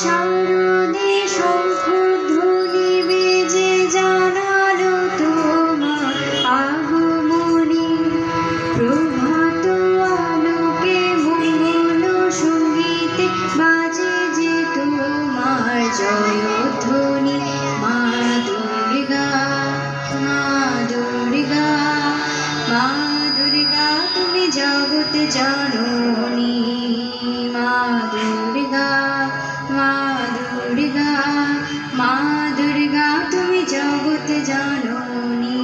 শারদে শঙ্খধ্বনি বেজে জানালো তোমার আগমনী। প্রভাত আলোকে মঙ্গল সঙ্গীতে বাজে যে তোমার জয়ধ্বনি। মা দুর্গা, মা দুর্গা, মা দুর্গা তুমি জগৎ জননী। মা দুর্গা, মা দুর্গা, মা দুর্গা তুমি জগৎ জননী।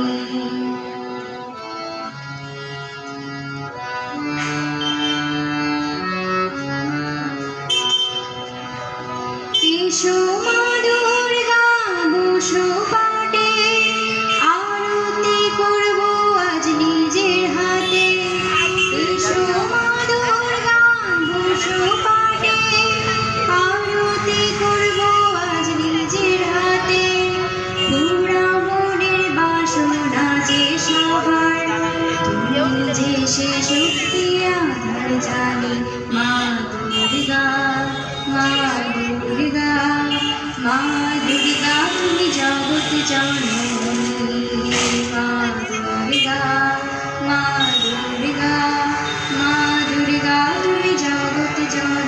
এসো মা দুর্গা বসো পাটে, আরতি করব আজ নিজের হাতে। এসো মা দুর্গা বসো পাটে, আরতি করব আজ নিজের হাতে। পুরা মনের বাসনা যে সবার, তুমি যে সে শক্তি আধার জানি। মা দুর্গা, মা দুর্গা, মা দুর্গা তুমি জগৎ জননী। মা দুর্গা, মা দুর্গা, মা দুর্গা তুমি জগৎ জননী।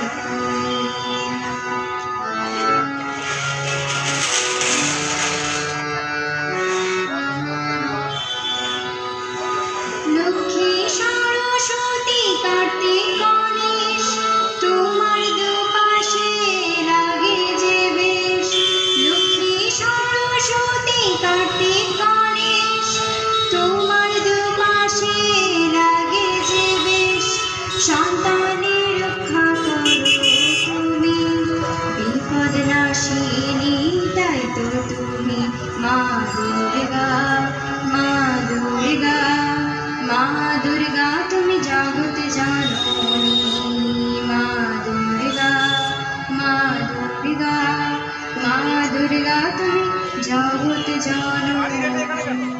লক্ষ্মী সরস্বতী কার্তিক গণেশ, তোমার দুপাশে লাগে যে বেশ। লক্ষ্মী সরস্বতী কার্তিক গণেশ, তোমার দুপাশে লাগে যে বেশ। সন্তানের রক্ষা করো তুমি, বিপদ নাশিনী তাই তো তুমি। মা দুর্গা, মা দুর্গা, মা দুর্গা তুমি জগৎ জননী। মা দুর্গা, মা দুর্গা, মা দুর্গা তুমি জগৎ জননী।